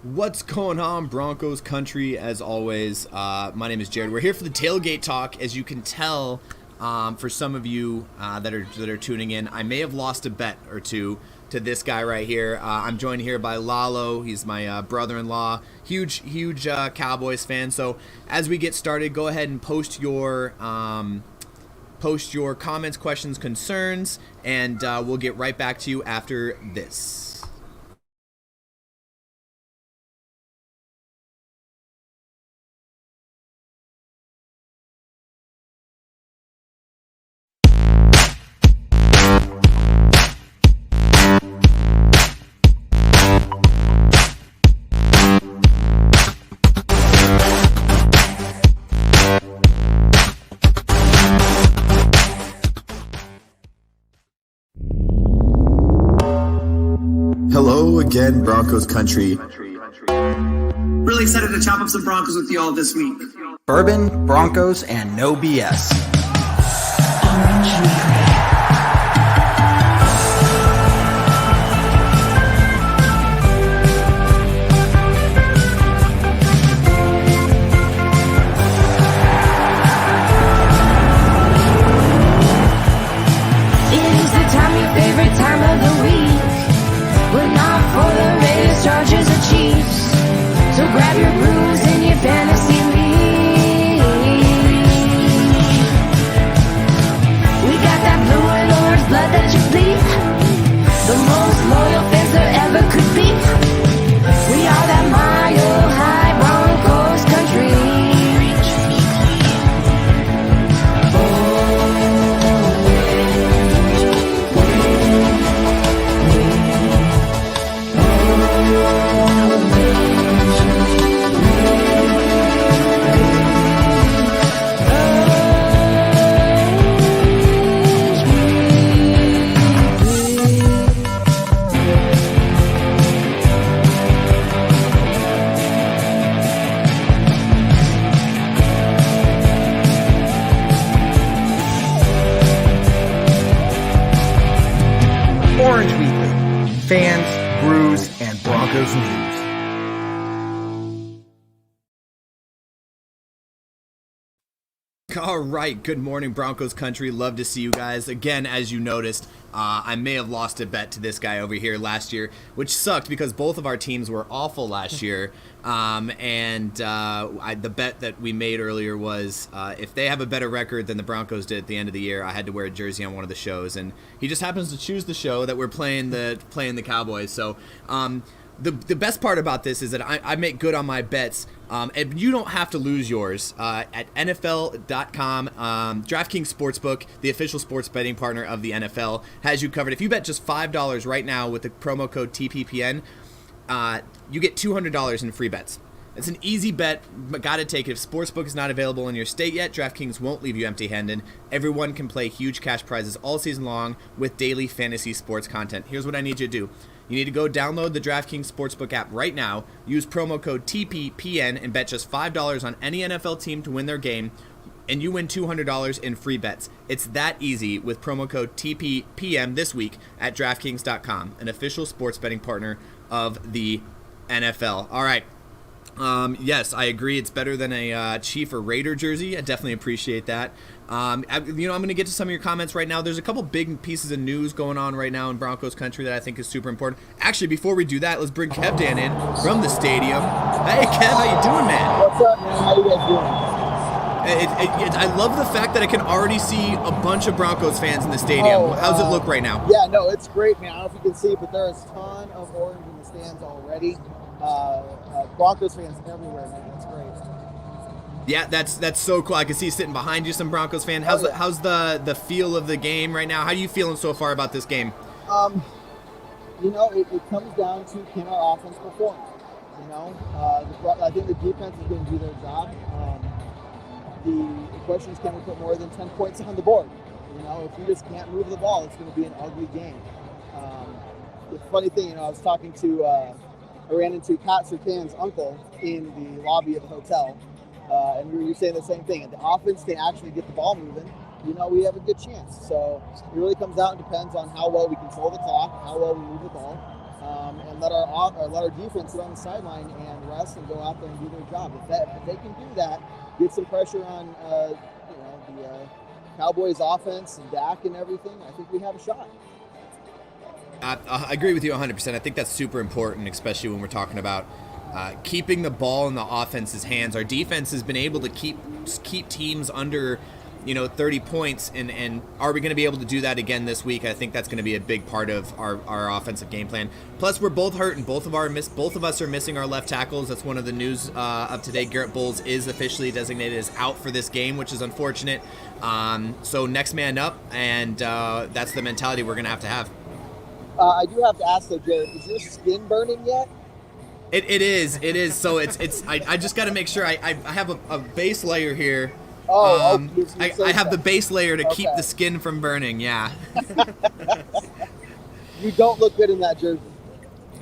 What's going on, Broncos country? As always, my name is Jared. We're here for the tailgate talk. As you can tell, for some of you that are tuning in, I may have lost a bet or two to this guy right here. I'm joined here by Lalo. He's my brother-in-law. Huge Cowboys fan. So as we get started, go ahead and post your comments, questions, concerns, and we'll get right back to you after this. Hello again, Broncos country. Really excited to chop up some Broncos with you all this week. Bourbon, Broncos, and no BS. It is the time, your favorite time of the week. We're not for the Raiders, Chargers, or Chiefs. So grab your brews and your fantasy league. We got that blue and orange blood that you bleed. The most loyal fans there ever could be. We are that mile high Broncos country. Orange Weekly. Fans, brews, and Broncos news. All right, good morning, Broncos country. Love to see you guys. Again, as you noticed, I may have lost a bet to this guy over here last year, which sucked because both of our teams were awful last year. The bet that we made earlier was if they have a better record than the Broncos did at the end of the year, I had to wear a jersey on one of the shows. And he just happens to choose the show that we're playing the Cowboys. So the best part about this is that I make good on my bets. And you don't have to lose yours at NFL.com. DraftKings Sportsbook, the official sports betting partner of the NFL, has you covered. If you bet just $5 right now with the promo code TPPN, you get $200 in free bets. It's an easy bet, but gotta take it. If Sportsbook is not available in your state yet, DraftKings won't leave you empty-handed. Everyone can play huge cash prizes all season long with daily fantasy sports content. Here's what I need you to do. You need to go download the DraftKings Sportsbook app right now, use promo code TPPN, and bet just $5 on any NFL team to win their game, and you win $200 in free bets. It's that easy with promo code TPPN this week at DraftKings.com, an official sports betting partner of the NFL. All right. Yes, I agree. It's better than a Chief or Raider jersey. I definitely appreciate that. I'm going to get to some of your comments right now. There's a couple big pieces of news going on right now in Broncos country that I think is super important. Actually, before we do that, let's bring Kev Dan in from the stadium. Hey, Kev, how you doing, man? What's up, man? How you guys doing? I love the fact that I can already see a bunch of Broncos fans in the stadium. How's it look right now? Yeah, no, it's great, man. I don't know if you can see, but there is a ton of orange in the stands already. Broncos fans everywhere, man. It's great. Yeah, that's so cool. I can see sitting behind you some Broncos fan. How's the feel of the game right now? How are you feeling so far about this game? It comes down to can our offense perform. I think the defense is going to do their job. The question is, can we put more than 10 points on the board? If we just can't move the ball, it's going to be an ugly game. The funny thing, I was talking to, I ran into Pat Surtain's uncle in the lobby of the hotel, and we were saying the same thing. If the offense can actually get the ball moving, we have a good chance. So it really comes out and depends on how well we control the clock, how well we move the ball. and let our defense sit on the sideline and rest and go out there and do their job. If they can do that, get some pressure on the Cowboys offense and Dak and everything, I think we have a shot. I agree with you 100%. I think that's super important, especially when we're talking about keeping the ball in the offense's hands. Our defense has been able to keep teams under 30 points, and are we going to be able to do that again this week? I think that's going to be a big part of our offensive game plan. Plus, we're both hurt, and both of us are missing our left tackles. That's one of the news of today. Garrett Bowles is officially designated as out for this game, which is unfortunate. So next man up, and that's the mentality we're going to have. I do have to ask though, Jared, is your skin burning yet? It is. So it's. I just got to make sure I have a base layer here. I have the base layer to keep the skin from burning. Yeah. You don't look good in that jersey.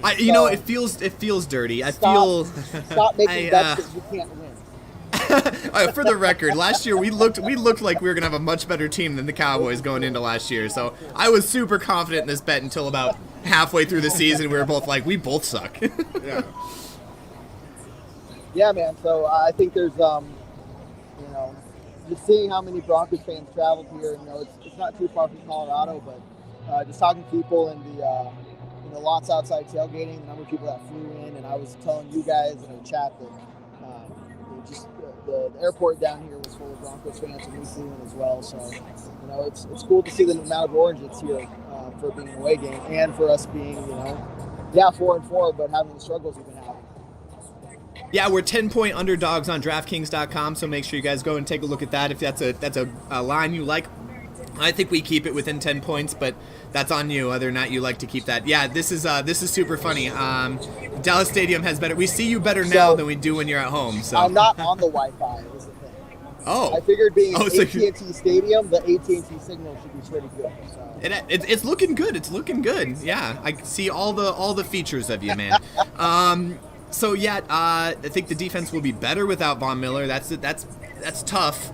It feels dirty. Stop making bets that you can't win. For the record, last year we looked like we were gonna have a much better team than the Cowboys going into last year. So I was super confident in this bet until about halfway through the season. We were both like, we both suck. Yeah, man. So I think there's just seeing how many Broncos fans traveled here. It's not too far from Colorado, but just talking to people and the lots outside tailgating, the number of people that flew in, and I was telling you guys in a chat that the airport down here was full of Broncos fans, and we flew in as well. So it's cool to see the amount of orange that's here for being an away game, and for us being 4-4, but having the struggles we've been having. Yeah, we're 10-point underdogs on DraftKings.com, so make sure you guys go and take a look at that if that's a line you like. I think we keep it within 10 points, but that's on you, whether or not you like to keep that. Yeah, this is super funny. Dallas Stadium has better. We see you better now than we do when you're at home. So I'm not on the Wi-Fi. Is the thing. Oh, I figured being AT&T Stadium, the AT&T signal should be pretty good. So. It's looking good. It's looking good. Yeah, I see all the features of you, man. So yeah, I think the defense will be better without Von Miller. That's tough.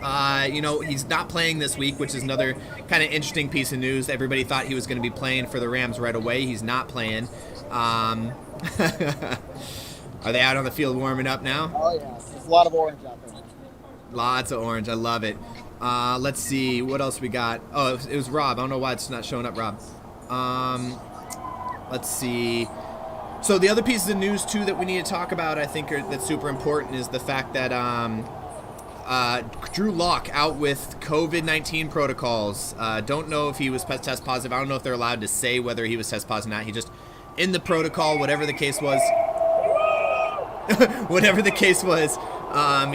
He's not playing this week, which is another kind of interesting piece of news. Everybody thought he was going to be playing for the Rams right away. He's not playing. Are they out on the field warming up now? Oh yeah, there's a lot of orange out there. Lots of orange. I love it. Let's see what else we got. Oh, it was Rob. I don't know why it's not showing up, Rob. Let's see. So the other pieces of news too that we need to talk about, I think, that's super important is the fact that Drew Lock out with COVID-19 protocols. Don't know if he was test positive. I don't know if they're allowed to say whether he was test positive or not. He just in the protocol, whatever the case was.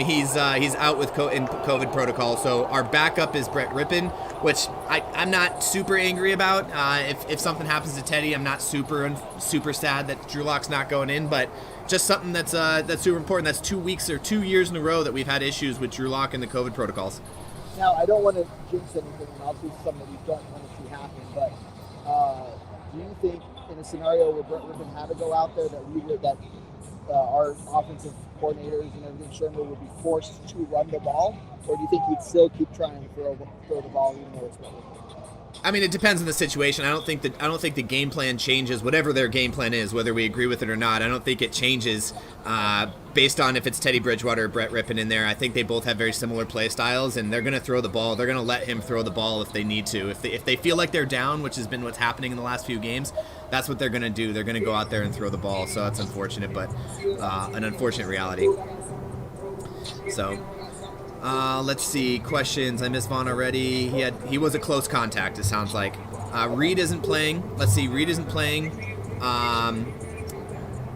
He's out with COVID protocol. So our backup is Brett Rippon, which I'm not super angry about. If something happens to Teddy, I'm not super sad that Drew Lock's not going in, but just something that's super important. That's 2 weeks or 2 years in a row that we've had issues with Drew Lock and the COVID protocols. Now, I don't want to jinx anything, and obviously something that we don't want to see happen, but do you think in a scenario where Brett Rippon had to go out there that our offensive coordinators and everything, Shermer, would be forced to run the ball, or do you think he'd still keep trying to throw the ball even though it's Brett Rippon? I mean, it depends on the situation. I don't think the game plan changes, whatever their game plan is, whether we agree with it or not. I don't think it changes based on if it's Teddy Bridgewater or Brett Rippon in there. I think they both have very similar play styles, and they're going to throw the ball. They're going to let him throw the ball if they need to. If they feel like they're down, which has been what's happening in the last few games, that's what they're going to do. They're going to go out there and throw the ball. So that's unfortunate, but an unfortunate reality. So. Let's see. Questions. I missed Vaughn already. He was a close contact, it sounds like. Reed isn't playing. Let's see. Reed isn't playing.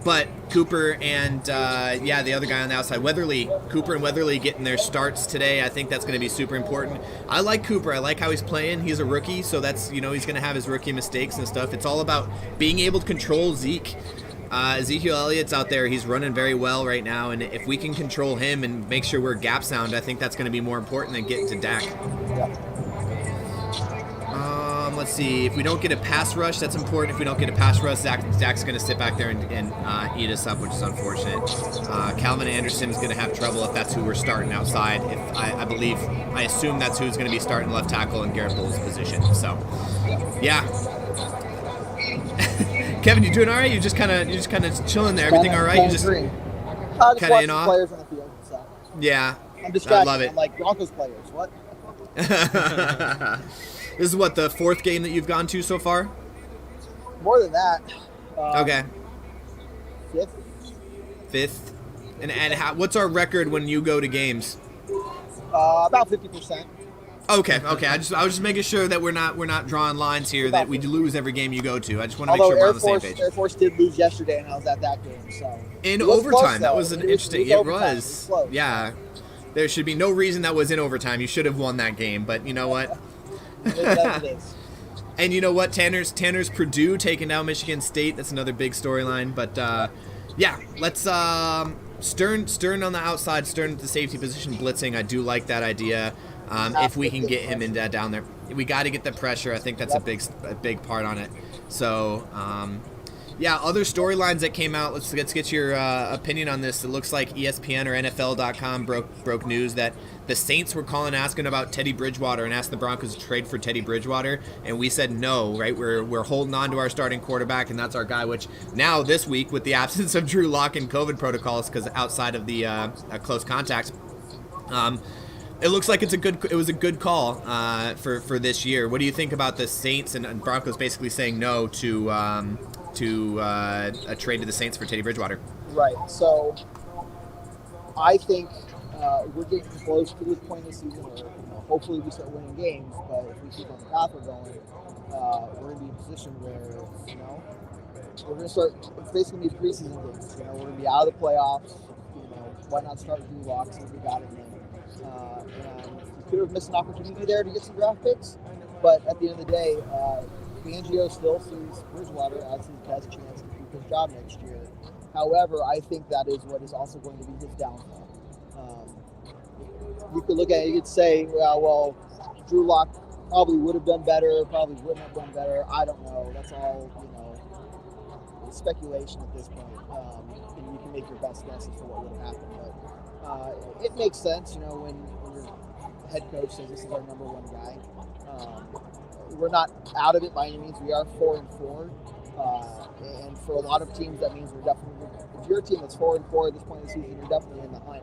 But Cooper and, the other guy on the outside, Cooper and Weatherly getting their starts today. I think that's going to be super important. I like Cooper. I like how he's playing. He's a rookie, so that's, he's going to have his rookie mistakes and stuff. It's all about being able to control Zeke. Ezekiel Elliott's out there. He's running very well right now, and if we can control him and make sure we're gap sound, I think that's going to be more important than getting to Dak. Let's see. If we don't get a pass rush, that's important. If we don't get a pass rush, Dak's going to sit back there and eat us up, which is unfortunate. Calvin Anderson's going to have trouble if that's who we're starting outside. I assume that's who's going to be starting left tackle in Garrett Bowles' position. So, yeah. Kevin, you doing all right? You just kind of chilling there. Everything all right? You just kind of watching in awe? players on the field. So. Yeah. I'm distracted. I love it. I'm like Broncos players. What? This is what, the 4th game that you've gone to so far? More than that. Okay. 5th. 5th. And what's our record when you go to games? About 50%. Okay. I was just making sure that we're not drawing lines here that we lose every game you go to. I just want to make sure we're on the same page. Air Force did lose yesterday, and I was at that game. So in it was overtime, close, that though. was an It interesting. was It overtime. was. Close. Yeah. There should be no reason that was in overtime. You should have won that game, but you know what? It is. And you know what? Tanner's Purdue taking down Michigan State. That's another big storyline. But yeah, let's Stern on the outside, Stern at the safety position blitzing. I do like that idea. If we can get him down there, we got to get the pressure. I think that's a big part on it. So yeah, other storylines that came out. Let's get your opinion on this. It looks like ESPN or NFL.com broke news that the Saints were asking about Teddy Bridgewater and asked the Broncos to trade for Teddy Bridgewater, and we said no. Right, we're holding on to our starting quarterback, and that's our guy. Which now this week, with the absence of Drew Lock and COVID protocols, because outside of the close contacts, it looks like it was a good call for this year. What do you think about the Saints and Broncos basically saying no to a trade to the Saints for Teddy Bridgewater? Right. So I think we're getting close to this point in the season where hopefully we start winning games. But if we keep on the path we're going, we're going to be in a position where we're going to start. It's basically going to be preseason games. We're going to be out of the playoffs. Why not start Drew Lock since we got him in? And we could have missed an opportunity there to get some draft picks. But at the end of the day, Fangio still sees Bridgewater as his best chance to keep his job next year. However, I think that is what is also going to be his downfall. You could look at it, you could say, well, Drew Lock probably would have done better, probably wouldn't have done better. I don't know. That's all, speculation at this point. And you can make your best guesses for what would have happened. But it makes sense, when your head coach says this is our number one guy. We're not out of it by any means. We are 4-4, and for a lot of teams, that means we're definitely. If you're a team that's 4-4 at this point in the season, you're definitely in the hunt.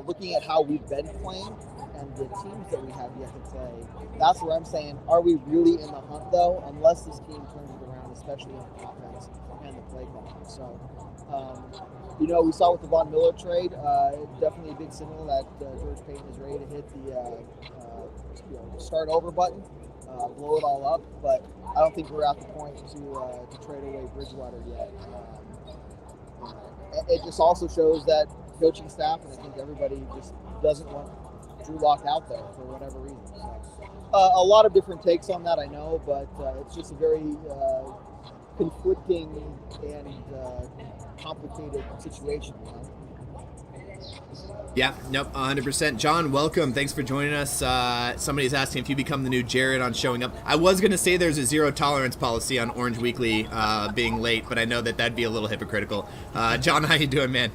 Looking at how we've been playing and the teams that we have yet to play, that's where I'm saying, are we really in the hunt though? Unless this team turns it around, especially on offense and the play calling. So, we saw with the Von Miller trade, definitely a big signal that George Payton is ready to hit the start over button. Blow it all up, but I don't think we're at the point to trade away Bridgewater yet. It just also shows that coaching staff, and I think everybody just doesn't want Drew Lock out there for whatever reason. So, a lot of different takes on that, I know, but it's just a very conflicting and complicated situation. Yeah, nope, 100%. John, welcome. Thanks for joining us. Somebody's asking if you become the new Jared on showing up. I was going to say there's a zero tolerance policy on Orange Weekly being late, but I know that'd be a little hypocritical. John, how you doing, man?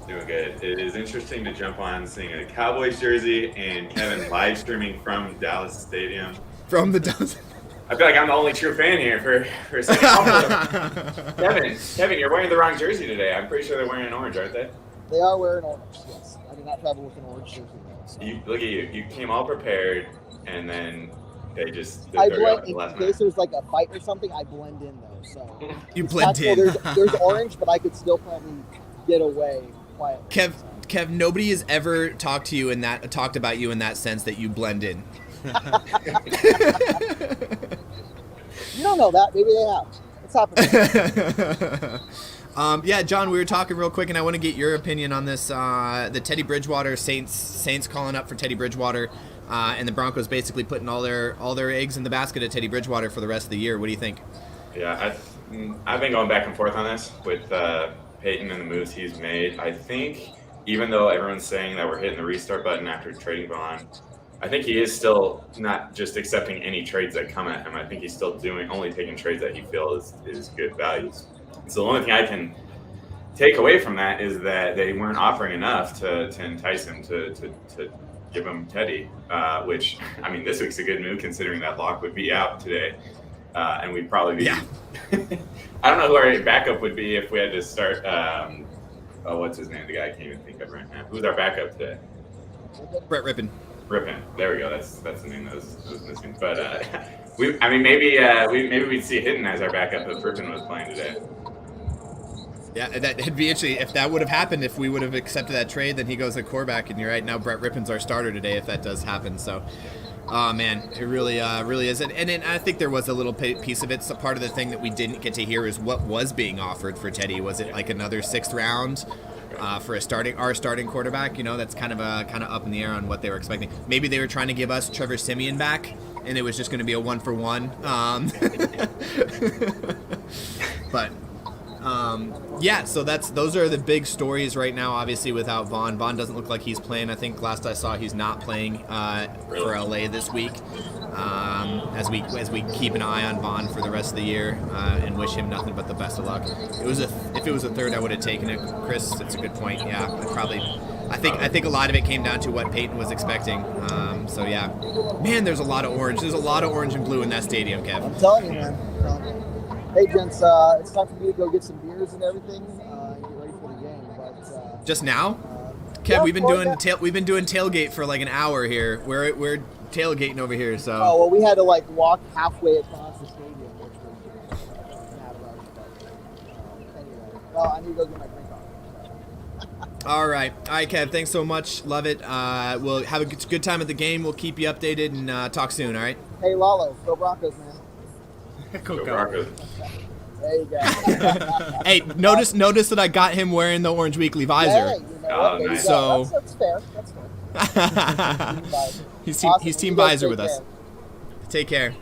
Doing good. It is interesting to jump on seeing a Cowboys jersey and Kevin live streaming from Dallas Stadium. From the Dallas. I feel like I'm the only true fan here for a second. Kevin, you're wearing the wrong jersey today. I'm pretty sure they're wearing an orange, aren't they? They are wearing orange, yes. I did not travel with an orange jersey. So. Look at you. You came all prepared, and then they I throw you blend out in the last case minute. there's like a fight or something. I blend in though, so You it's blend possible in. There's orange, but I could still probably get away quietly. Kev, nobody has ever talked about you in that sense that you blend in. You don't know that. Maybe they have. It's happening. Yeah, John, we were talking real quick, and I want to get your opinion on this. The Teddy Bridgewater Saints calling up for Teddy Bridgewater, and the Broncos basically putting all their eggs in the basket of Teddy Bridgewater for the rest of the year. What do you think? Yeah, I've been going back and forth on this with Peyton and the moves he's made. I think even though everyone's saying that we're hitting the restart button after trading Vaughn, I think he is still not just accepting any trades that come at him. I think he's still only taking trades that he feels is good values. So the only thing I can take away from that is that they weren't offering enough to entice him to give him Teddy, which, I mean, this week's a good move considering that Locke would be out today. and we'd probably be. Yeah. I don't know who our backup would be if we had to start. What's his name? The guy I can't even think of right now. Who's our backup today? Brett Rippon. Rippon. There we go. That's the name that was missing. But maybe we'd see Hidden as our backup if Rippon was playing today. Yeah, that'd be interesting. If that would have happened, if we would have accepted that trade, then he goes at quarterback, and you're right. Now Brett Rippon's our starter today if that does happen. So, oh man, it really is. And I think there was a little piece of it. So part of the thing that we didn't get to hear is what was being offered for Teddy. Was it like another 6th round for our starting quarterback? You know, that's kind of up in the air on what they were expecting. Maybe they were trying to give us Trevor Siemian back, and it was just going to be a 1-for-1. But. Yeah, so those are the big stories right now. Obviously, without Vaughn doesn't look like he's playing. I think last I saw, he's not playing for LA this week. As we keep an eye on Vaughn for the rest of the year and wish him nothing but the best of luck. If it was a third, I would have taken it. Chris, that's a good point. Yeah, I think a lot of it came down to what Peyton was expecting. So yeah, man, there's a lot of orange. There's a lot of orange and blue in that stadium, Kev. I'm telling you, man. Hey, gents, it's time for me to go get some beers and everything and get ready for the game. But just now, Kev, yeah, we've been doing tailgate for like an hour here. We're tailgating over here, so. Oh well, we had to like walk halfway across the stadium, which was mad rush. But anyway, well, I need to go get my drink on. All right, Kev. Thanks so much. Love it. We'll have a good time at the game. We'll keep you updated and talk soon. All right. Hey, Lalo, go Broncos, man. Go Broncos. There you go. Hey, notice that I got him wearing the Orange Weekly visor. Yeah, you know what? Nice. So that's fair. That's fair. he's team visor with us. Take care.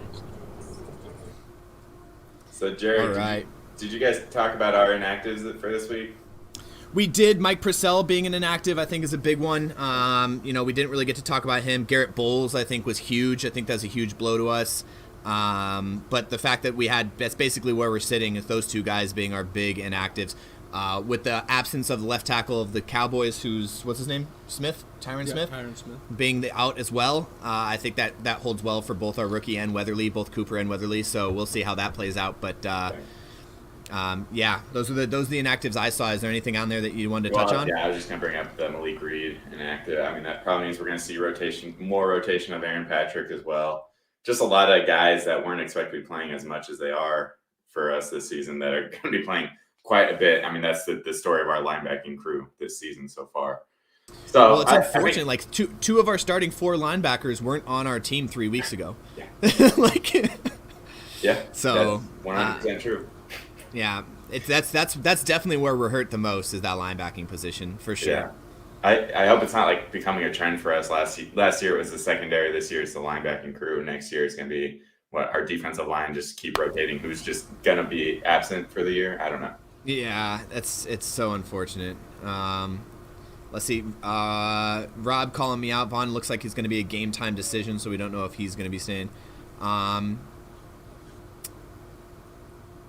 So Jared, all right. Did you guys talk about our inactives for this week? We did. Mike Purcell being an inactive, I think, is a big one. We didn't really get to talk about him. Garrett Bowles, I think, was huge. I think that's a huge blow to us. But the fact that that's basically where we're sitting, is those two guys being our big inactives. With the absence of the left tackle of the Cowboys, what's his name? Tyron Smith? Tyron Smith. Being out as well. I think that holds well for both our rookie and Weatherly, both Cooper and Weatherly. So we'll see how that plays out. But, yeah, those are the inactives I saw. Is there anything on there that you wanted to touch on? Yeah, I was just going to bring up the Malik Reed inactive. I mean, that probably means we're going to see more rotation of Aaron Patrick as well. Just a lot of guys that weren't expected to be playing as much as they are for us this season that are going to be playing quite a bit. I mean, that's the story of our linebacking crew this season so far. So it's unfortunate. Like two of our starting 4 linebackers weren't on our team 3 weeks ago. Yeah. Yeah. So 100% true. Yeah, that's definitely where we're hurt the most, is that linebacking position for sure. Yeah. I hope it's not like becoming a trend for us. Last year it was the secondary. This year it's the linebacking crew. Next year it's going to be our defensive line, just keep rotating. Who's just going to be absent for the year? I don't know. Yeah, it's so unfortunate. Let's see. Rob calling me out. Vaughn looks like he's going to be a game time decision, so we don't know if he's going to be staying.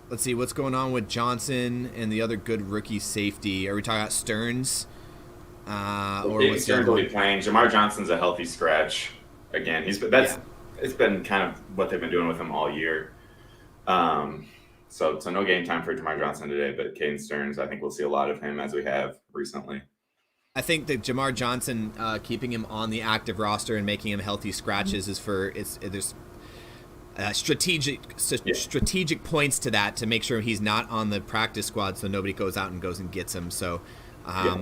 Let's see what's going on with Johnson and the other good rookie safety. Are we talking about Stearns? Or what's Stearns will be playing. Jamar Johnson's a healthy scratch again. It's been kind of what they've been doing with him all year. So no game time for Jamar Johnson today, but Caden Stearns, I think we'll see a lot of him as we have recently. I think that Jamar Johnson keeping him on the active roster and making him healthy scratches there's strategic points to that, to make sure he's not on the practice squad, so nobody goes out and goes and gets him. So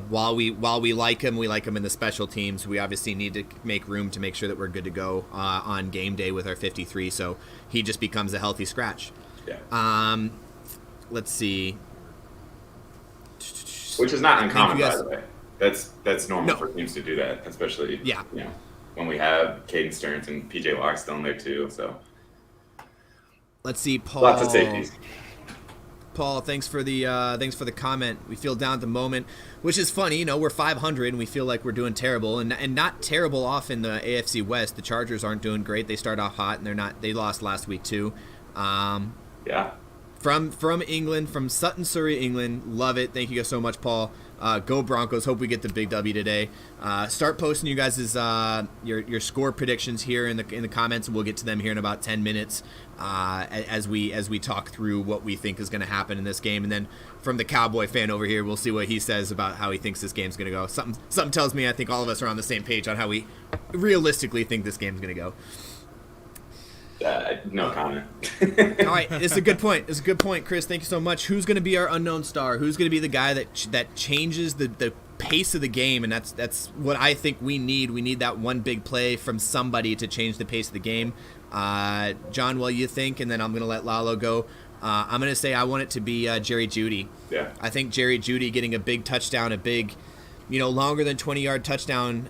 while we like him in the special teams, we obviously need to make room to make sure that we're good to go on game day with our 53. So he just becomes a healthy scratch. Yeah. Let's see. Which is not uncommon, by the way. That's normal for teams to do that, especially when we have Caden Stearns and PJ Locke still in there too. So let's see, Paul. Lots of safeties. Paul, thanks for the comment. We feel down at the moment, which is funny. We're 500 and we feel like we're doing terrible, and not terrible off in the AFC West. The Chargers aren't doing great. They start off hot and they lost last week too. Yeah. from England, from Sutton, Surrey, England. Love it. Thank you guys so much, Paul. Go Broncos. Hope we get the big W today. Start posting you guys' your score predictions here in the comments, and we'll get to them here in about 10 minutes as we talk through what we think is going to happen in this game. And then from the Cowboy fan over here, we'll see what he says about how he thinks this game's going to go. Something tells me I think all of us are on the same page on how we realistically think this game's going to go. No comment. All right, it's a good point. It's a good point, Chris. Thank you so much. Who's going to be our unknown star? Who's going to be the guy that changes the pace of the game? And that's what I think we need. We need that one big play from somebody to change the pace of the game. John, what do you think? And then I'm going to let Lalo go. I'm going to say I want it to be Jerry Jeudy. Yeah. I think Jerry Jeudy getting a big touchdown, a big, longer than 20-yard touchdown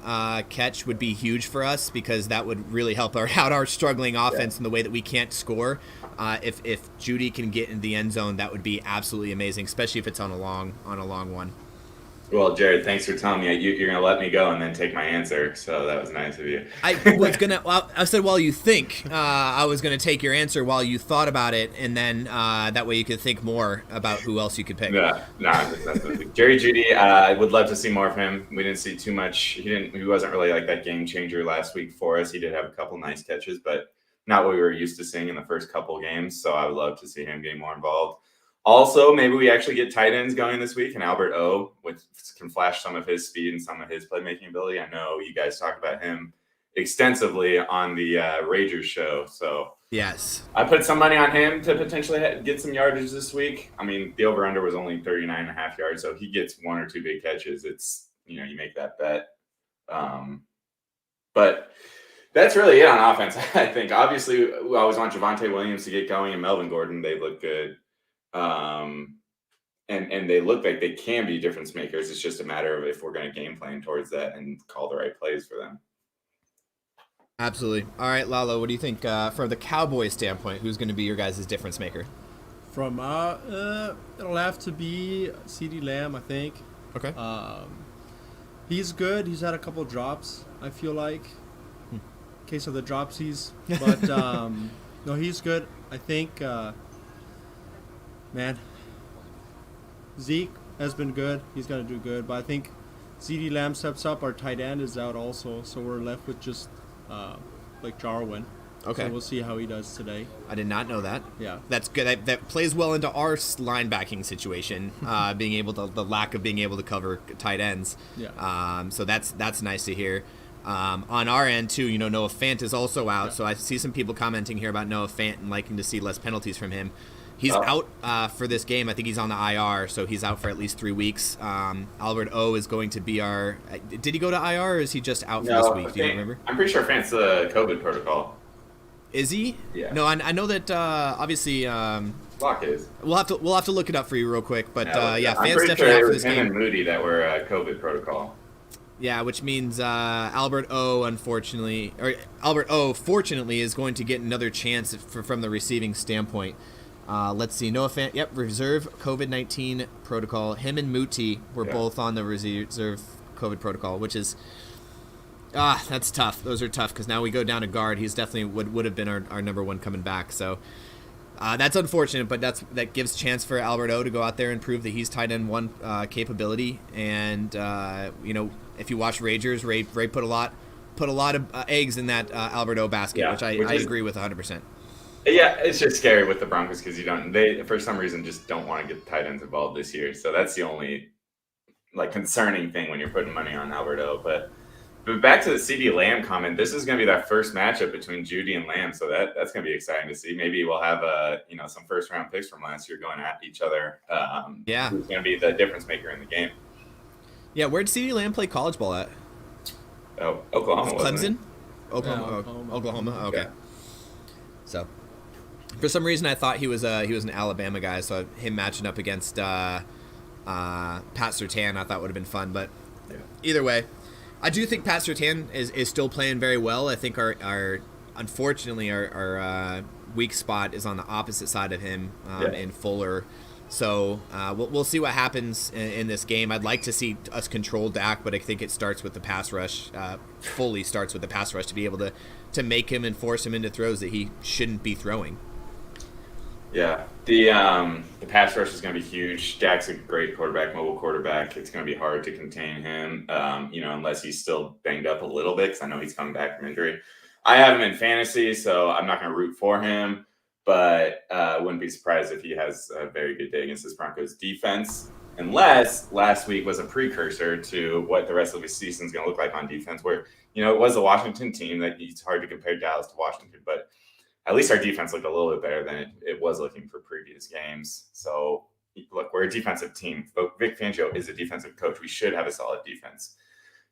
catch would be huge for us, because that would really help out our struggling offense in the way that we can't score. If Jeudy can get in the end zone, that would be absolutely amazing, especially if it's on a long one. Well, Jared, thanks for telling me you're going to let me go and then take my answer. So that was nice of you. I said while you think, I was going to take your answer while you thought about it, and then that way you could think more about who else you could pick. No, Jerry Jeudy, I would love to see more of him. We didn't see too much. He wasn't really like that game changer last week for us. He did have a couple nice catches, but not what we were used to seeing in the first couple games. So I would love to see him getting more involved. Also, maybe we actually get tight ends going this week, and Albert O, which can flash some of his speed and some of his playmaking ability. I know you guys talked about him extensively on the Ragers show. So yes, I put some money on him to potentially get some yardage this week. I mean, the over-under was only 39.5 yards, so if he gets one or two big catches, it's, you make that bet. But that's really it on offense, I think. Obviously, we always want Javonte Williams to get going, and Melvin Gordon. They look good. And they look like they can be difference makers. It's just a matter of if we're going to game plan towards that and call the right plays for them. Absolutely. All right, Lalo, what do you think from the Cowboys standpoint? Who's going to be your guys' difference maker? From it'll have to be CeeDee Lamb, I think. Okay. He's good. He's had a couple drops, I feel like. Case of the dropsies, but no, he's good. I think. Man, Zeke has been good. He's going to do good. But I think CeeDee Lamb steps up. Our tight end is out also. So we're left with just like Jarwin. Okay. So we'll see how he does today. I did not know that. Yeah. That's good. That plays well into our linebacking situation, the lack of being able to cover tight ends. Yeah. So that's nice to hear. On our end, too, Noah Fant is also out. Yeah. So I see some people commenting here about Noah Fant and liking to see less penalties from him. He's out for this game. I think he's on the IR, so he's out for at least 3 weeks. Albert O is going to be our – did he go to IR, or is he just out for this week? Do you remember? I'm pretty sure Fant's the COVID protocol. Is he? Yeah. No, I know that obviously Lock is. We'll have to look it up for you real quick. But Fant's definitely sure out for this game. Him and Moody that were COVID protocol. Yeah, which means Albert O, fortunately, is going to get another chance from the receiving standpoint. Let's see. Noah Fant, reserve COVID-19 protocol. Him and Muti were both on the reserve COVID protocol, which is that's tough. Those are tough because now we go down to guard. He's definitely would have been our number one coming back. So that's unfortunate, but that gives chance for Albert O to go out there and prove that he's tight end one capability. And if you watch Ragers, Ray put a lot of eggs in that Albert O basket, which I agree with 100%. Yeah, it's just scary with the Broncos because they for some reason just don't want to get the tight ends involved this year. So that's the only concerning thing when you're putting money on Alberto. But back to the CeeDee Lamb comment, this is going to be that first matchup between Jeudy and Lamb. So that's going to be exciting to see. Maybe we'll have some first round picks from last year going at each other. Who's going to be the difference maker in the game? Yeah, where'd CeeDee Lamb play college ball at? Oh, Oklahoma. Clemson? Oklahoma. Oklahoma. Okay. Yeah. So. For some reason, I thought he was an Alabama guy, so him matching up against Pat Surtain I thought would have been fun. But either way, I do think Pat Surtain is still playing very well. I think our weak spot is on the opposite side of him in Fuller. So we'll see what happens in this game. I'd like to see us control Dak, but I think it starts with the pass rush. Fully starts with the pass rush to be able to make him and force him into throws that he shouldn't be throwing. Yeah, the pass rush is going to be huge. Dak's a great quarterback, mobile quarterback. It's going to be hard to contain him, unless he's still banged up a little bit, because I know he's coming back from injury. I have him in fantasy, so I'm not going to root for him, but wouldn't be surprised if he has a very good day against this Broncos defense, unless last week was a precursor to what the rest of the season is going to look like on defense, where, it was a Washington team that it's hard to compare Dallas to Washington, but at least our defense looked a little bit better than it was looking for previous games. So, look, we're a defensive team. But Vic Fangio is a defensive coach. We should have a solid defense.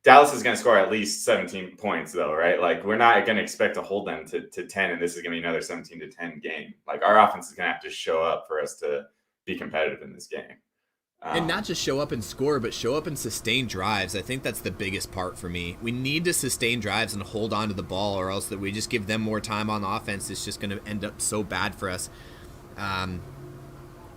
Dallas is going to score at least 17 points, though, right? Like, we're not going to expect to hold them to 10, and this is going to be another 17-10 game. Like, our offense is going to have to show up for us to be competitive in this game. And not just show up and score, but show up and sustain drives. I think that's the biggest part for me. We need to sustain drives and hold on to the ball, or else that we just give them more time on offense. It's just going to end up so bad for us.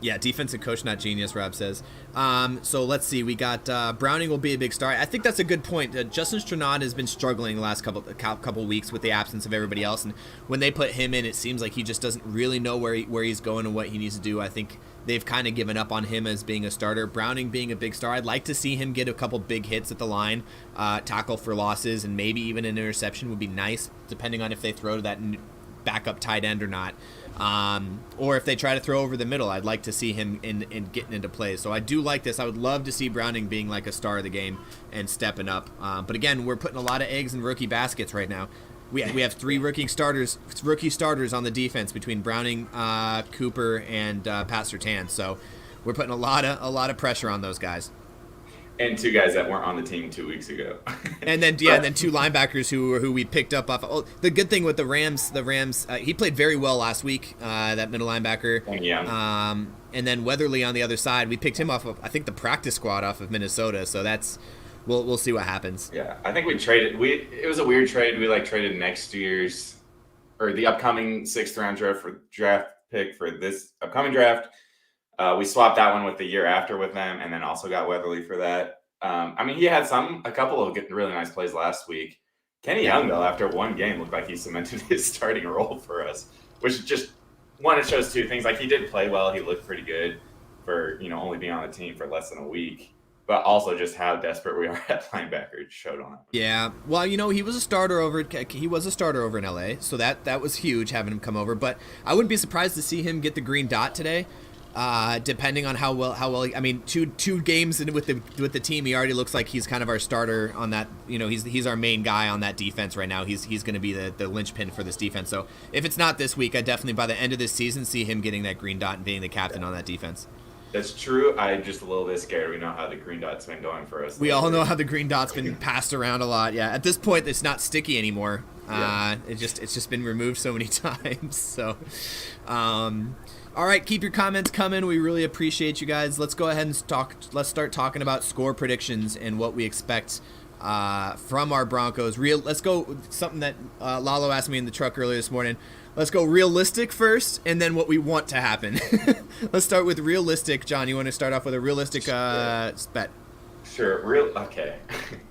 Yeah, defensive coach, not genius, Rob says. So let's see. We got Browning will be a big star. I think that's a good point. Justin Stranad has been struggling the last couple weeks with the absence of everybody else. And when they put him in, it seems like he just doesn't really know where he's going and what he needs to do. I think they've kind of given up on him as being a starter. Browning being a big star. I'd like to see him get a couple big hits at the line, tackle for losses, and maybe even an interception would be nice, depending on if they throw to that backup tight end or not. Or if they try to throw over the middle, I'd like to see him in getting into play. So I do like this. I would love to see Browning being like a star of the game and stepping up. But again, we're putting a lot of eggs in rookie baskets right now. We have three rookie starters on the defense between Browning, Cooper, and Pat Surtain. So we're putting a lot of pressure on those guys. And two guys that weren't on the team 2 weeks ago. and then two linebackers who we picked up off. Oh, the good thing with the Rams, he played very well last week. That middle linebacker. Yeah. And then Weatherly on the other side, we picked him off of, I think, the practice squad off of Minnesota. So that's we'll see what happens. Yeah, I think we traded. It was a weird trade. We traded next year's or the upcoming 6th round draft pick for this upcoming draft. We swapped that one with the year after with them, and then also got Weatherly for that. He had a couple of really nice plays last week. Kenny Young, though, after one game, looked like he cemented his starting role for us, which just it shows two things. Like, he did play well. He looked pretty good for only being on the team for less than a week, but also just how desperate we are at linebacker showed on it. Yeah, well, he was a starter over in LA, so that was huge having him come over. But I wouldn't be surprised to see him get the green dot today. Depending on how well, two games in with the team, he already looks like he's kind of our starter on that. He's our main guy on that defense right now. He's going to be the linchpin for this defense. So if it's not this week, I definitely by the end of this season see him getting that green dot and being the captain on that defense. That's true. I'm just a little bit scared. We know how the green dot's been going for us. We all know how the green dot's been passed around a lot. Yeah, at this point, it's not sticky anymore. Yeah. It's just been removed so many times. So. All right, keep your comments coming. We really appreciate you guys. Let's go ahead and let's start talking about score predictions and what we expect from our Broncos. Let's go something that Lalo asked me in the truck earlier this morning. Let's go realistic first, and then what we want to happen. Let's start with realistic. John, you want to start off with a realistic bet? Sure. Okay.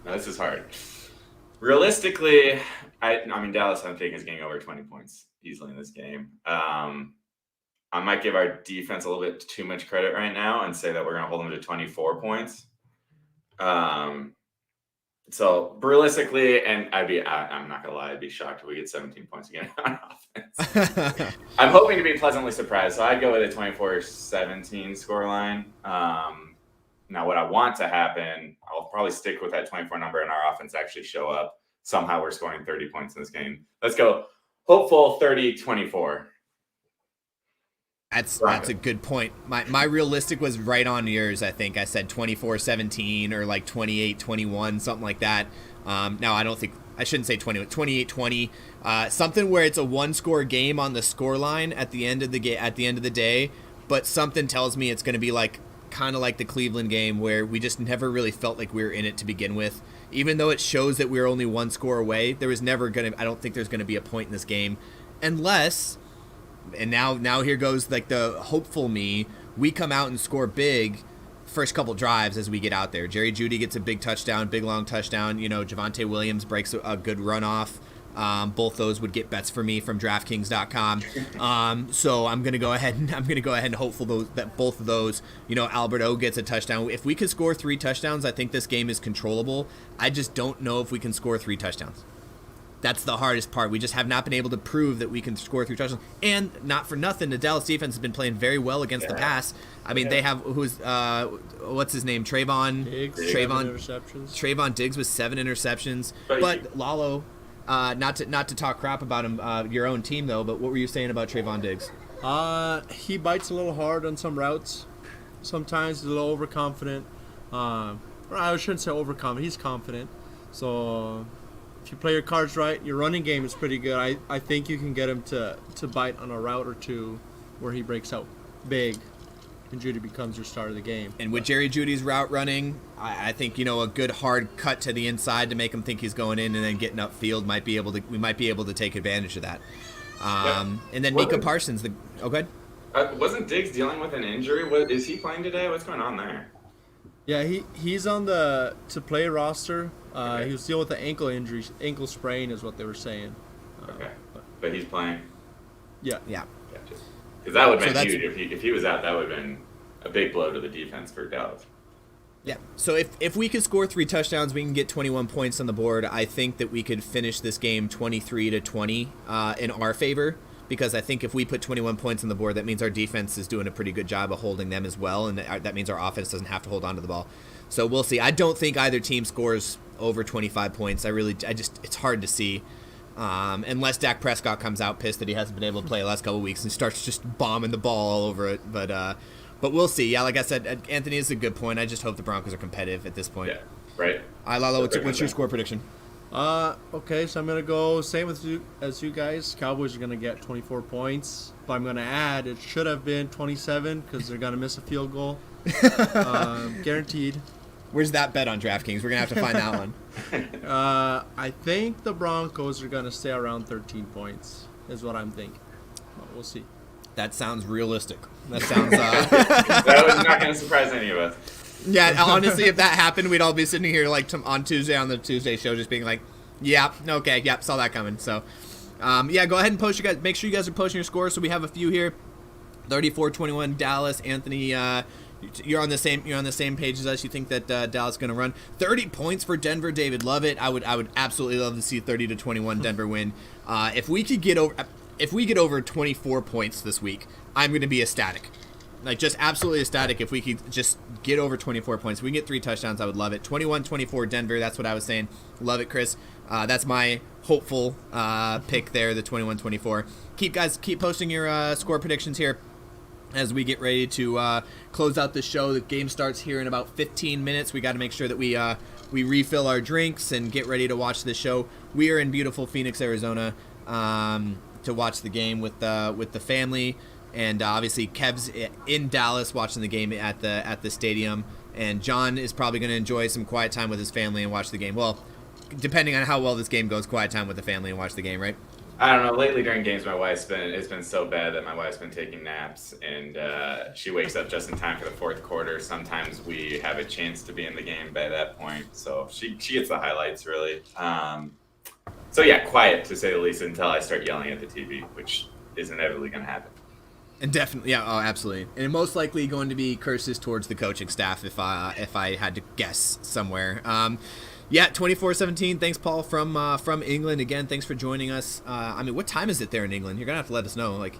Now, this is hard. Realistically, Dallas, I think, is getting over 20 points easily in this game. I might give our defense a little bit too much credit right now and say that we're going to hold them to 24 points. So realistically, and I'm not going to lie, I'd be shocked if we get 17 points again on offense. I'm hoping to be pleasantly surprised. So I'd go with a 24-17 scoreline. Now, what I want to happen, I'll probably stick with that 24 number and our offense actually show up. Somehow we're scoring 30 points in this game. Let's go hopeful 30-24. That's a good point. My realistic was right on yours, I think. I said 24-17 or like 28-21, something like that. Now, I shouldn't say 28-20. Something where it's a one-score game on the score line at the end of the day, but something tells me it's going to be kind of like the Cleveland game where we just never really felt like we were in it to begin with. Even though it shows that we were only one score away, I don't think there's going to be a point in this game unless... And now here goes the hopeful me. We come out and score big first couple drives as we get out there. Jerry Jeudy gets a big long touchdown. Javonte Williams breaks a good run off. Both those would get bets for me from DraftKings.com. So I'm gonna go ahead and hopeful that both of those, Albert O gets a touchdown. If we could score 3 touchdowns, I think this game is controllable. I just don't know if we can score 3 touchdowns. That's the hardest part. We just have not been able to prove that we can score 3 touchdowns. And not for nothing, the Dallas defense has been playing very well against the pass. I mean, they have what's his name? Trayvon Diggs with 7 interceptions. But Lalo, not to talk crap about him, your own team though. But what were you saying about Trayvon Diggs? He bites a little hard on some routes. Sometimes he's a little overconfident. Or I shouldn't say overconfident. He's confident. So if you play your cards right, your running game is pretty good. I think you can get him to bite on a route or two where he breaks out big and Jeudy becomes your start of the game. And with Jerry Jeudy's route running, I think, a good hard cut to the inside to make him think he's going in and then getting upfield we might be able to take advantage of that. And then Micah Parsons. Go ahead. Wasn't Diggs dealing with an injury? Is he playing today? What's going on there? Yeah, he's on the to-play roster. Okay. He was dealing with an ankle sprain is what they were saying. Okay, but he's playing? Yeah. Because that would have been huge. If he was out, that would have been a big blow to the defense for Dallas. Yeah, so if we could score 3 touchdowns, we can get 21 points on the board. I think that we could finish this game 23-20 in our favor. Because I think if we put 21 points on the board, that means our defense is doing a pretty good job of holding them as well, and that means our offense doesn't have to hold on to the ball. So we'll see. I don't think either team scores over 25 points. It's hard to see, unless Dak Prescott comes out pissed that he hasn't been able to play the last couple of weeks and starts just bombing the ball all over it. But we'll see. Yeah, like I said, Anthony is a good point. I just hope the Broncos are competitive at this point. Yeah, right. Lalo, what's your score prediction? Okay, so I'm going to go same as you guys. Cowboys are going to get 24 points. But I'm going to add it should have been 27 because they're going to miss a field goal. Guaranteed. Where's that bet on DraftKings? We're going to have to find that one. I think the Broncos are going to stay around 13 points is what I'm thinking. But we'll see. That sounds realistic. That sounds... That was not going to surprise any of us. Yeah, honestly, if that happened, we'd all be sitting here like on Tuesday on the Tuesday show, just being like, "Yeah, okay, yeah, saw that coming." So, yeah, go ahead and post you guys. Make sure you guys are posting your scores. So we have a few here. 34-21 Dallas. Anthony, you're on the same page as us. You think that Dallas is going to run 30 points for Denver? David, love it. I would absolutely love to see 30-21 Denver win. If we get over 24 points this week, I'm going to be ecstatic. Like, just absolutely ecstatic if we could just get over 24 points. If we can get 3 touchdowns, I would love it. 21-24 Denver, that's what I was saying. Love it, Chris. That's my hopeful pick there, the 21-24. Keep posting your score predictions here as we get ready to close out the show. The game starts here in about 15 minutes. We got to make sure that we refill our drinks and get ready to watch the show. We are in beautiful Phoenix, Arizona, to watch the game with the family. And obviously, Kev's in Dallas watching the game at the stadium, and John is probably going to enjoy some quiet time with his family and watch the game. Well, depending on how well this game goes, quiet time with the family and watch the game, right? I don't know. Lately during games, it's been so bad that my wife's been taking naps, and she wakes up just in time for the fourth quarter. Sometimes we have a chance to be in the game by that point, so she gets the highlights really. So yeah, quiet to say the least until I start yelling at the TV, which is inevitably going to happen. And definitely, yeah, oh, absolutely, and most likely going to be curses towards the coaching staff if I had to guess somewhere. Yeah, 24-17. Thanks, Paul from England again. Thanks for joining us. I mean, what time is it there in England? You're gonna have to let us know. Like,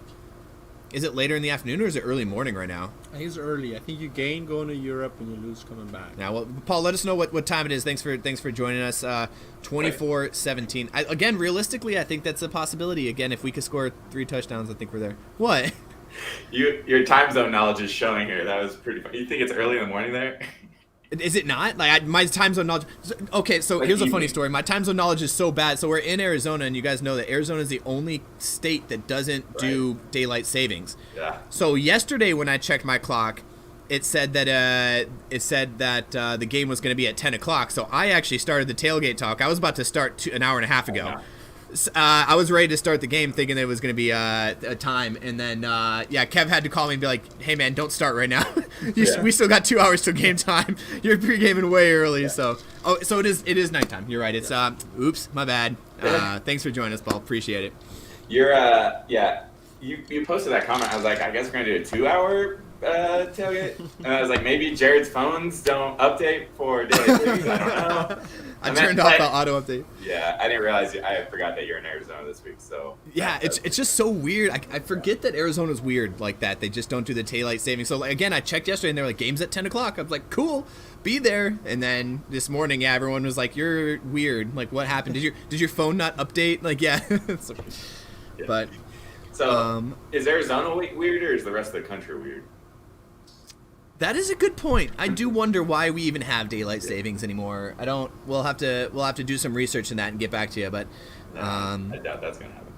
is it later in the afternoon or is it early morning right now? I think it's early. I think you gain going to Europe and you lose coming back. Yeah, well, Paul, let us know what time it is. Thanks for joining us. 24-17. Again, realistically, I think that's a possibility. Again, if we could score 3 touchdowns, I think we're there. What? Your time zone knowledge is showing here. That was pretty funny. You think it's early in the morning there? Is it not? Like, my time zone knowledge... Okay, so here's a funny story. My time zone knowledge is so bad. So we're in Arizona, and you guys know that Arizona is the only state that doesn't do daylight savings. Yeah. So yesterday when I checked my clock, it said that the game was going to be at 10 o'clock. So I actually started the tailgate talk. I was about to start an hour and a half ago. I was ready to start the game thinking it was going to be a time, and then Kev had to call me and be like, "Hey man, don't start right now. We still got 2 hours till game time. You're pre-gaming way early." So it is nighttime. You're right. It's oops, my bad. Thanks for joining us, Paul. Appreciate it. You're you posted that comment. I was like, I guess we're gonna do a 2-hour tailgate, and I was like, maybe Jared's phones don't update for daylight savings. I don't know. I turned off the auto update. Yeah, I didn't realize. I forgot that you're in Arizona this week. So yeah, it's just so weird. I forget that Arizona's weird like that. They just don't do the daylight savings. So again, I checked yesterday and they were like, game's at 10 o'clock. I was like, cool, be there. And then this morning, everyone was like, you're weird. Like, what happened? Did your phone not update? Like, yeah. But is Arizona weird or is the rest of the country weird? That is a good point. I do wonder why we even have daylight savings anymore. I don't. We'll have to do some research in that and get back to you. But I doubt that's gonna happen.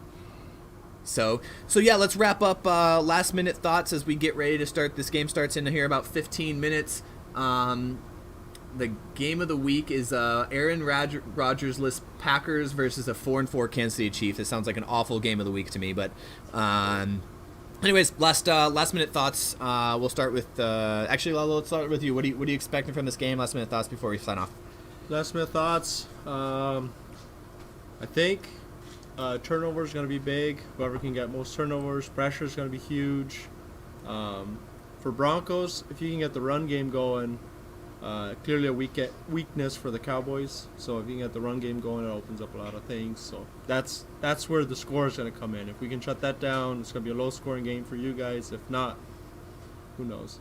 So yeah, let's wrap up last minute thoughts as we get ready to start. This game starts in here about 15 minutes. The game of the week is Aaron Rodgers-less Packers versus a 4-4 Kansas City Chiefs. It sounds like an awful game of the week to me, but. Anyways, last minute thoughts. We'll start with actually, Lalo, let's start with you. What are you expecting from this game? Last minute thoughts before we sign off. Last minute thoughts. I think turnover is going to be big. Whoever can get most turnovers, pressure is going to be huge. For Broncos, if you can get the run game going, clearly a weakness for the Cowboys. So if you can get the run game going, it opens up a lot of things. So that's where the score is going to come in. If we can shut that down, it's going to be a low-scoring game for you guys. If not, who knows?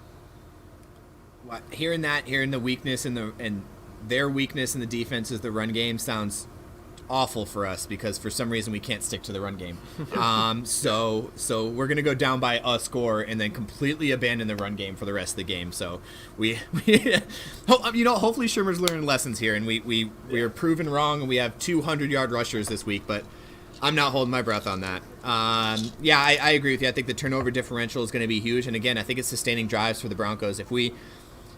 Hearing the weakness and their weakness in the defense is the run game sounds awful for us because for some reason we can't stick to the run game. So we're gonna go down by a score and then completely abandon the run game for the rest of the game. So we hopefully Shermer's learning lessons here, and we are proven wrong, and we have 200-yard rushers this week, but I'm not holding my breath on that. I agree with you. I think the turnover differential is going to be huge, and again, I think it's sustaining drives for the Broncos. If we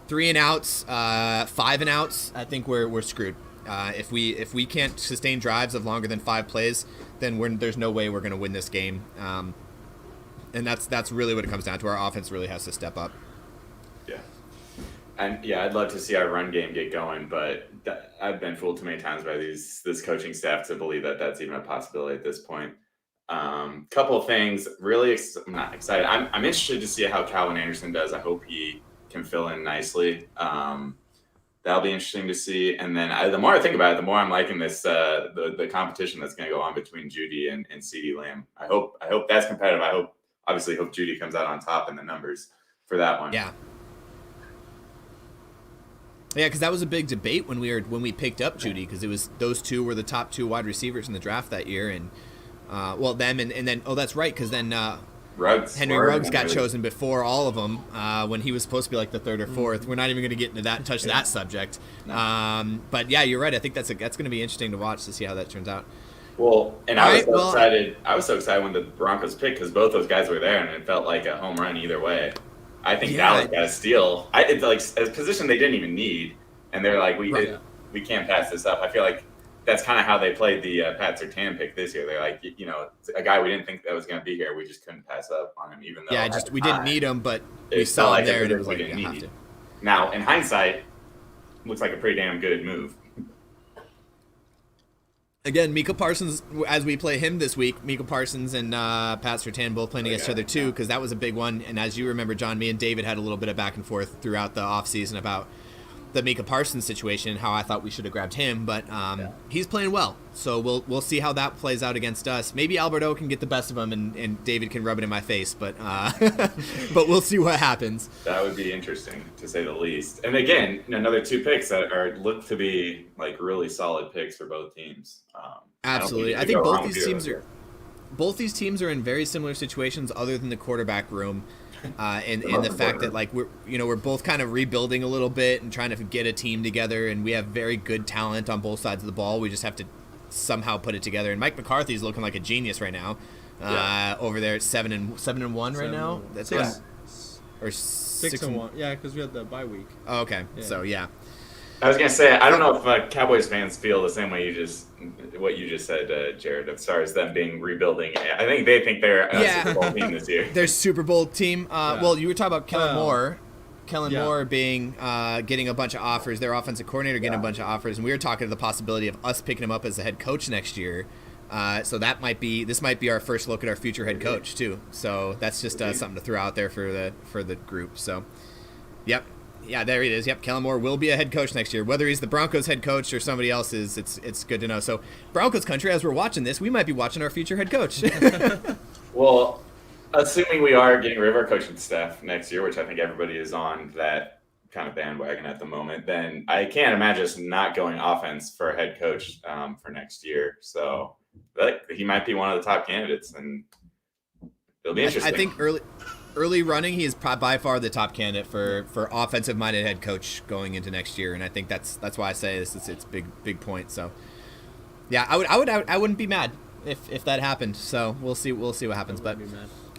3 and outs, 5 and outs, I think we're screwed. If we can't sustain drives of longer than 5 plays, then there's no way we're going to win this game. And that's really what it comes down to. Our offense really has to step up. Yeah. And I'd love to see our run game get going, but I've been fooled too many times by this coaching staff to believe that that's even a possibility at this point. Couple of things. Really, I'm not excited. I'm interested to see how Calvin Anderson does. I hope he can fill in nicely. That'll be interesting to see. And then the more I think about it, the more I'm liking this the competition that's going to go on between Judy and CeeDee Lamb. I hope that's competitive. I obviously hope Judy comes out on top in the numbers for that one. Yeah. Yeah, because that was a big debate when we picked up Judy, because it was those two were the top 2 wide receivers in the draft that year, and them and then that's right, because then Henry Ruggs got chosen before all of them when he was supposed to be like the 3rd or 4th. We're not even going to get into that subject. No. But yeah, you're right. I think that's going to be interesting to watch to see how that turns out. Well, and I was so excited when the Broncos picked because both those guys were there, and it felt like a home run either way. I think Dallas got a steal. It's like a position they didn't even need, and they're like, we can't pass this up. I feel like that's kind of how they played the Pat Surtain pick this year. They're like, a guy we didn't think that was going to be here. We just couldn't pass up on him, even though we didn't need him, but we saw him there, and it was like, we have to. Now, in hindsight, looks like a pretty damn good move. Again, Micah Parsons, as we play him this week, Micah Parsons and Pat Surtain both playing against each other too, because that was a big one. And as you remember, John, me and David had a little bit of back and forth throughout the offseason about the Micah Parsons situation and how I thought we should have grabbed him, but he's playing well. So we'll see how that plays out against us. Maybe Alberto can get the best of him and David can rub it in my face, but but we'll see what happens. That would be interesting, to say the least. And again, another 2 picks that look to be like really solid picks for both teams. Absolutely. I think both these teams are in very similar situations other than the quarterback room. And the fact that like we're both kind of rebuilding a little bit and trying to get a team together, and we have very good talent on both sides of the ball. We just have to somehow put it together. And Mike McCarthy's looking like a genius right now. Over there at 7-1 right now. That's 6 or 6-1. Yeah, because we had the bye week. Oh, okay. Yeah. So yeah. I was gonna say, I don't know if Cowboys fans feel the same way what you just said, Jared, as far as them being rebuilding. I think they think they're a Super Bowl team this year. They're Super Bowl team. Well, you were talking about Kellen Moore. Moore getting a bunch of offers. Their offensive coordinator getting a bunch of offers, and we were talking to the possibility of us picking him up as the head coach next year. So this might be our first look at our future head coach too. So that's just something to throw out there for the group. So, yep. Yeah, there it is. Yep, Kellen Moore will be a head coach next year. Whether he's the Broncos head coach or somebody else's, it's good to know. So, Broncos country, as we're watching this, we might be watching our future head coach. Well, assuming we are getting rid of our coaching staff next year, which I think everybody is on that kind of bandwagon at the moment, then I can't imagine us not going offense for a head coach for next year. So, he might be one of the top candidates, and it'll be interesting. I think early running, he is by far the top candidate for offensive-minded head coach going into next year, and I think that's why I say this. It's big point. So, yeah, I wouldn't be mad if that happened. So we'll see what happens. But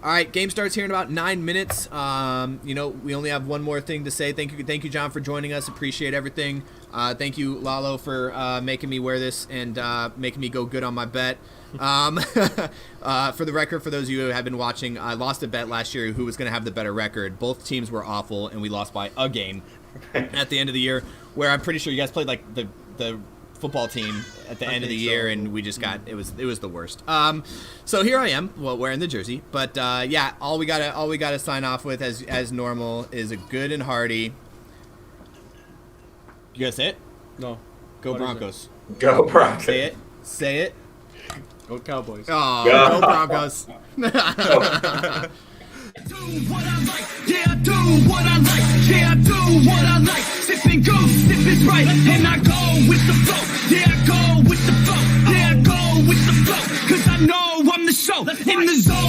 all right, game starts here in about 9 minutes. We only have one more thing to say. Thank you, John, for joining us. Appreciate everything. Thank you, Lalo, for making me wear this and making me go good on my bet. For the record, for those of you who have been watching, I lost a bet last year who was going to have the better record. Both teams were awful, and we lost by a game at the end of the year, where I'm pretty sure you guys played like the football team at the end of the year, and we just got it was the worst. So here I am, wearing the jersey, but yeah, all we gotta sign off with as normal is a good and hearty. You guys say it? No. Go Broncos. Go Broncos. Say it. Go Cowboys. Oh, go Broncos. Do what I like, yeah, do what I like, yeah, do what I like. Sipping goose, sip is right, and I go